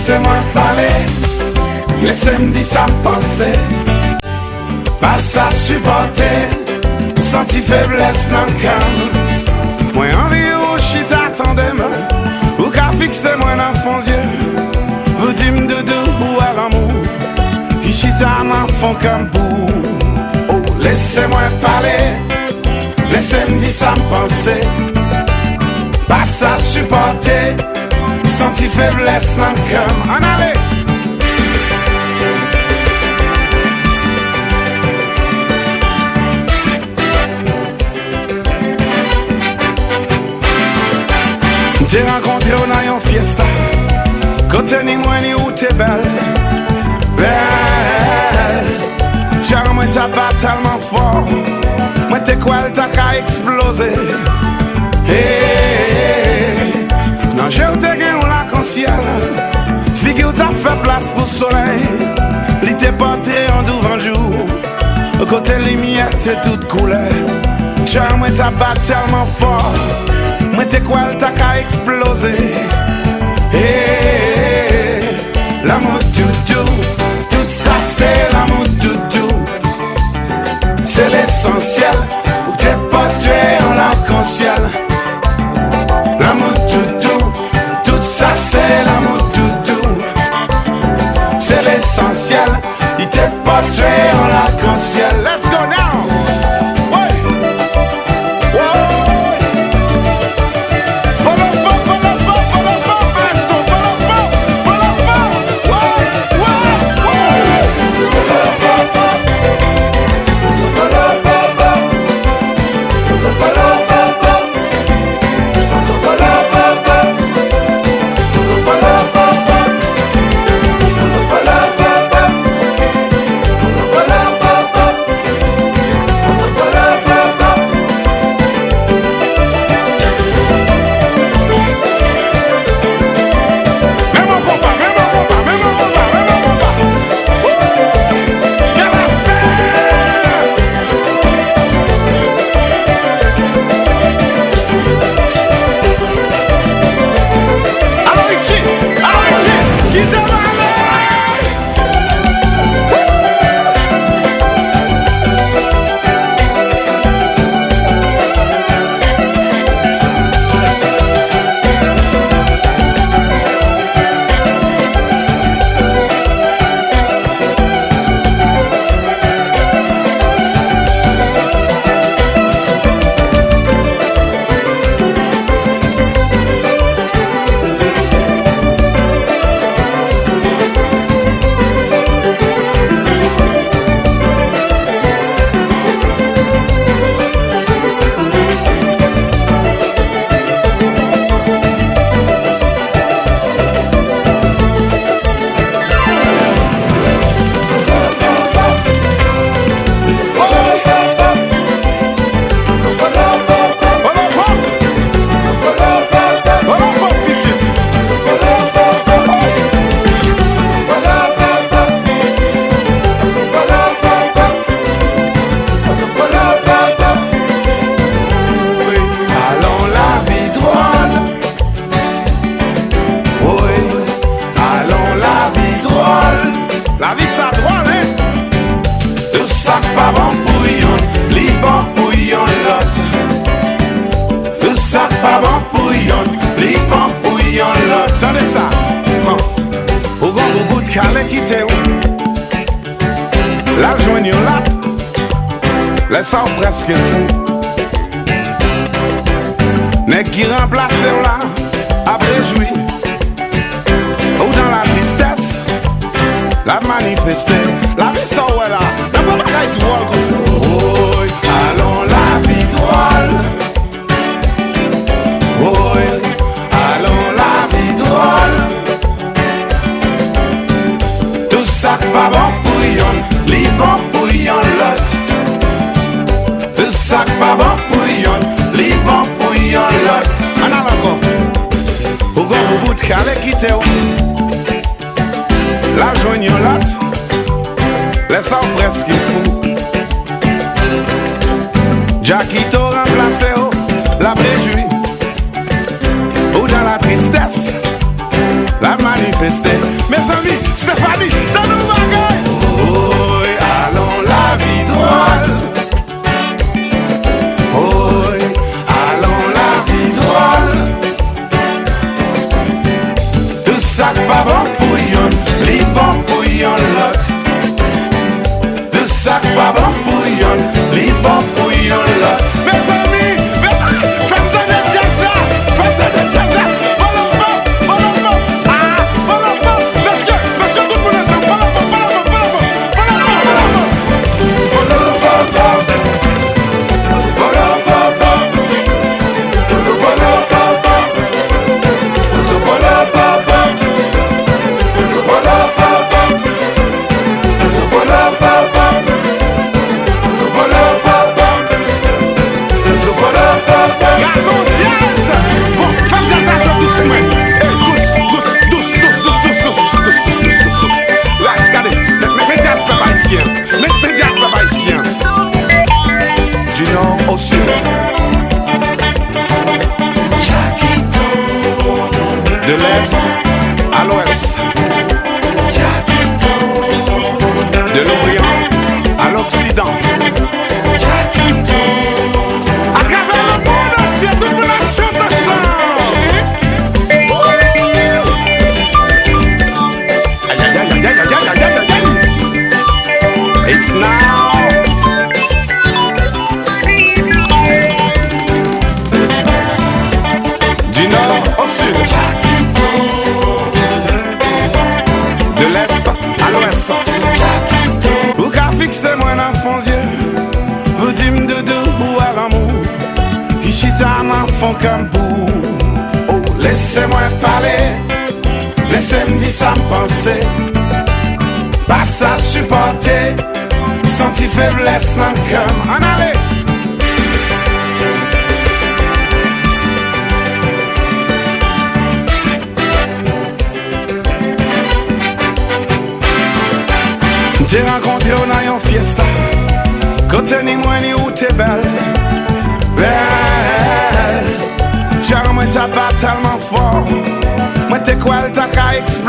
laissez-moi parler, laissez-moi dire ça penser. Pas ça supporter, senti faiblesse dans le cœur. Moi envie ou chita attendez-moi, ou qu'à fixer moi dans fond yeux. Vous dites doudou ou à l'amour, qui chita dans fond comme bout. Oh, laissez-moi parler, laissez-moi dire ça penser. Pas ça supporter, senti faiblesse dans le cœur. En allez! T'es rencontré dans une fiesta, côté ni moi ni où t'es belle. Belle, tiens moi t'as pas tellement fort, moi t'es quoi t'as qu'à exploser. Hey, non j'ai ou t'es gain ou la conscience, figure ou t'as fait place pour soleil. Li t'es porté en devant jour, côté lumière c'est toute couleur. Tiens moi t'as pas tellement fort, moi t'es quoi t'as qu'à exploser. Hey, l'amour doudou, tout ça c'est l'amour doudou. C'est l'essentiel, où t'es porté en l'arc-en-ciel. L'amour doudou, tout ça c'est l'amour doudou. C'est l'essentiel, il t'est porté en l'arc-en-ciel. Let's go now! La joigne là, laisse en presque fou. N'est qui remplace là, après joui. Ou dans la tristesse, la manifester. La vie ça ouais là, n'a pas bagaille drôle comme oh, allons la vie drôle. Oh, allons la vie drôle. Tout ça pas bon pour yon, li bon pour yon lot. Tout ça pas bon pour yon, li bon pour yon lot. En avant encore. Ou gon ou bout calé quitte ou. La joigne lot, laisse en presque fou. Jackie t'a remplacé oh, la préjouie. Ou dans la tristesse, la manifester. mes amis, Stéphanie, t'as nous bagaille. Oh, allons la vie drôle. Oh, allons la vie drôle. Tout ça pas bon pour yon, li bon pour yon lot. Tout ça pas bon pour yon, li bon pour yon lot. Mes amis, faites de jazz là, faites de jazz là. Monsieur, tout le monde ensemble. Du nord au sud, de l'est à l'ouest, de l'orient à l'occident, à travers le monde entier, tout le monde chante ensemble. Aïe, aïe, aïe, aïe, aïe, aïe, aïe, aïe, aïe. It's now. Du nord au sud, de l'est à l'ouest. Ou qu'a fixé moi dans fond yeux, vous dites de deux ou à l'amour, qui chita dans fond comme pour. Oh, laissez-moi parler, laissez-moi dire ça me penser. Pas ça supporter, senti faiblesse dans le cœur. En allez! T'es rencontré dans une fiesta, côté ni moi ni où t'es belle. Belle, tiens, moi t'as pas tellement fort, moi t'es quoi t'as qu'à exploser.